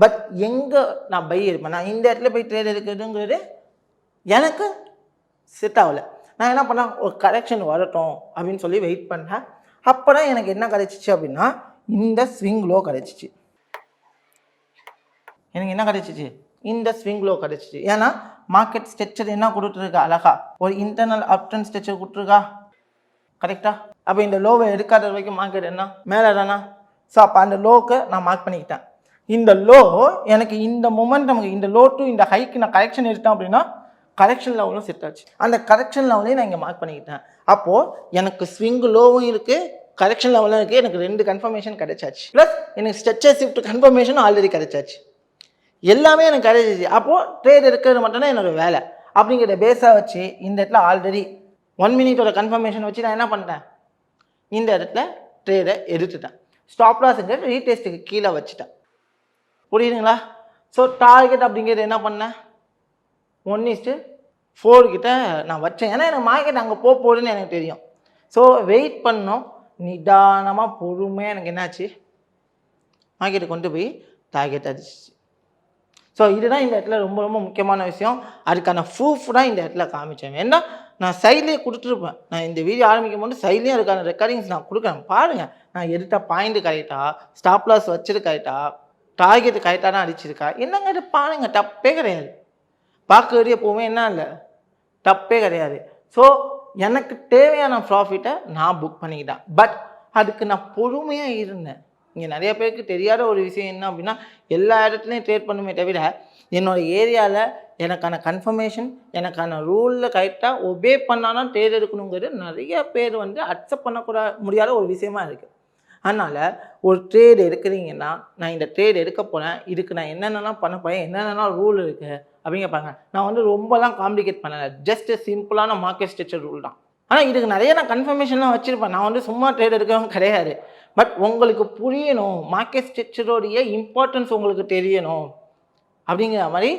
But எங்கே நான் by இருப்பேன், நான் இந்த இடத்துல போய் ட்ரேட் எடுக்கிறதுங்கிறது எனக்கு செட் ஆகலை. நான் என்ன பண்ணேன், ஒரு கரெக்ஷன் வரட்டும் அப்படின்னு சொல்லி வெயிட் பண்ணேன். அப்போ தான் எனக்கு என்ன கிடைச்சிச்சு அப்படின்னா, இந்த ஸ்விங் லோ கிடைச்சிச்சு. எனக்கு என்ன கிடைச்சிச்சு, இந்த ஸ்விங் லோ கிடைச்சிச்சு. ஏன்னா மார்க்கெட் ஸ்ட்ரக்சர் என்ன கொடுத்துருக்கா, அழகா ஒரு இன்டர்னல் அப் ட்ரெண்ட் ஸ்ட்ரக்சர் கொடுத்துருக்கா, கரெக்டா? அப்போ இந்த லோவை எடுக்காத வரைக்கும் மார்க்கெட் என்ன மேலே தானா? ஸோ அப்போ அந்த லோவுக்கு நான் மார்க் பண்ணிக்கிட்டேன். இந்த லோ எனக்கு இந்த மொமெண்டம், இந்த லோ டு இந்த ஹைக்கு நான் கரெக்ஷன் எடுத்தேன் அப்படின்னா கரெக்ஷன் லெவலும் செட் ஆச்சு. அந்த கரெக்ஷன் லெவலையும் நான் இங்கே மார்க் பண்ணிக்கிட்டேன். அப்போது எனக்கு ஸ்விங் லோவும் இருக்குது, கரெக்ஷன் லெவலும் இருக்குது. எனக்கு 2 கன்ஃபர்மேஷன் கிடைச்சாச்சு. ப்ளஸ் எனக்கு ஸ்ட்ரக்சர் ஷிஃப்ட் கன்ஃபர்மேஷனும் ஆல்ரெடி கிடைச்சாச்சு. எல்லாமே எனக்கு கிடைச்சிச்சு. அப்போது ட்ரேட் எடுக்கிறது மட்டும்தான் என்னோடய வேலை அப்படிங்கிற பேஸாக வச்சு இந்த இடத்துல ஆல்ரெடி 1 மினிட்டோட கன்ஃபர்மேஷன் வச்சு நான் என்ன பண்ணிட்டேன், இந்த இடத்துல ட்ரேடை எடுத்துட்டேன். ஸ்டாப் லாஸ்ங்கிறது ரீடெஸ்ட்டுக்கு கீழே வச்சுட்டேன். புரியுதுங்களா? ஸோ டார்கெட் அப்படிங்கிறது என்ன பண்ணேன், 1:4 கிட்ட நான் வச்சேன். ஏன்னா எனக்கு மார்க்கெட் அங்கே போகுதுன்னு எனக்கு தெரியும். ஸோ வெயிட் பண்ணோம், நிதானமாக பொறுமையாக எனக்கு என்னாச்சு, மார்க்கெட்டை கொண்டு போய் டார்கெட் அடிச்சிச்சு. ஸோ இதுதான் இந்த இடத்துல ரொம்ப ரொம்ப முக்கியமான விஷயம். அதுக்கான ப்ரூஃப் தான் இந்த இடத்துல காமிச்சேன். ஏன்னா நான் சைட்லேயே கொடுத்துருப்பேன். நான் இந்த வீடியோ ஆரம்பிக்கும் போது சைட்லேயே அதுக்கான ரெக்கார்டிங்ஸ் நான் கொடுக்குறேன். பாருங்கள், நான் எடுத்த பாயிண்ட் கரெக்டாக, ஸ்டாப் லாஸ் வச்சிரு கரெக்டாக, டார்கெட் கரெக்டாக தான் அடிச்சிருக்கா, என்னங்க இது பாருங்கள், தப்பே கிடையாது. பார்க்குறது எப்போவுமே என்ன இல்லை, தப்பே கிடையாது. ஸோ எனக்கு தேவையான ப்ராஃபிட்டை நான் புக் பண்ணிக்கிட்டேன். பட் அதுக்கு நான் பொறுமையாக இருந்தேன். இங்கே நிறைய பேருக்கு தெரியாத ஒரு விஷயம் என்ன அப்படின்னா, எல்லா இடத்துலையும் ட்ரேட் பண்ணுமே தவிர என்னோடய ஏரியாவில் எனக்கான கன்ஃபர்மேஷன், எனக்கான ரூலில் கரெக்டாக ஒபே பண்ணாலும் ட்ரேட் எடுக்கணுங்கிறது நிறைய பேர் அக்செப்ட் முடியாத ஒரு விஷயமா இருக்குது. அதனால் ஒரு ட்ரேட் எடுக்கிறீங்கன்னா, நான் இந்த ட்ரேட் எடுக்க போகிறேன், இதுக்கு நான் என்னென்னலாம் பண்ண போகிறேன், என்னென்னலாம் ரூல் இருக்குது அப்படிங்க பாருங்க. நான் ரொம்பலாம் காம்ப்ளிகேட் பண்ணலை, ஜஸ்ட் சிம்பிளான மார்க்கெட் ஸ்ட்ரக்சர் ரூல் தான். ஆனால் இதுக்கு நிறைய நான் கன்ஃபர்மேஷன்லாம் வச்சுருப்பேன். நான் சும்மா ட்ரேட் எடுக்கிறவங்க கிடையாது. பட் உங்களுக்கு புரியணும், மார்க்கெட் ஸ்ட்ரக்சரோடைய இம்பார்ட்டன்ஸ் உங்களுக்கு தெரியணும் அப்படிங்கிற மாதிரி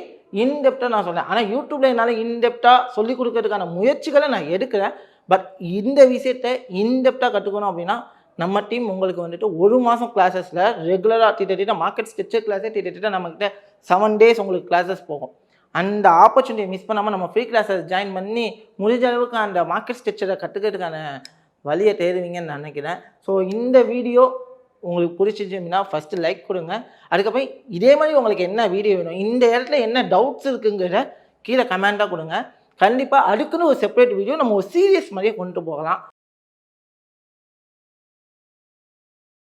இன்டெப்டாக நான் சொன்னேன். ஆனால் யூடியூப்பில் என்னால் இன்டெப்டாக சொல்லிக் கொடுக்கறதுக்கான முயற்சிகளை நான் எடுக்கிறேன். பட் இந்த விஷயத்தை இன்டெப்டாக கற்றுக்கணும் அப்படின்னா நம்ம டீம் உங்களுக்கு 1 மாதம் கிளாஸஸில் ரெகுலராக திட்டத்திட்ட மார்க்கெட் ஸ்ட்ரக்சர் கிளாஸே திட்டத்திட்ட நம்மக்கிட்ட 7 days உங்களுக்கு கிளாஸஸ் போகும். அந்த ஆப்பர்ச்சுனிட்டியை மிஸ் பண்ணாமல் நம்ம ஃப்ரீ கிளாஸஸ் ஜாயின் பண்ணி முடிஞ்ச அளவுக்கு அந்த மார்க்கெட் ஸ்ட்ரக்சரை கற்றுக்கிறதுக்கான வழியை தேடுவீங்கன்னு நினைக்கிறேன். ஸோ இந்த வீடியோ உங்களுக்கு பிடிச்சிச்சு அப்படின்னா ஃபஸ்ட்டு லைக் கொடுங்க. அதுக்கப்புறம் இதே மாதிரி உங்களுக்கு என்ன வீடியோ வேணும், இந்த இடத்துல என்ன டவுட்ஸ் இருக்குங்கிற கீழே கமெண்ட்டாக கொடுங்க. கண்டிப்பாக அதுக்குன்னு ஒரு செப்பரேட் வீடியோ நம்ம ஒரு சீரியஸ் மாதிரியே கொண்டு போகலாம்.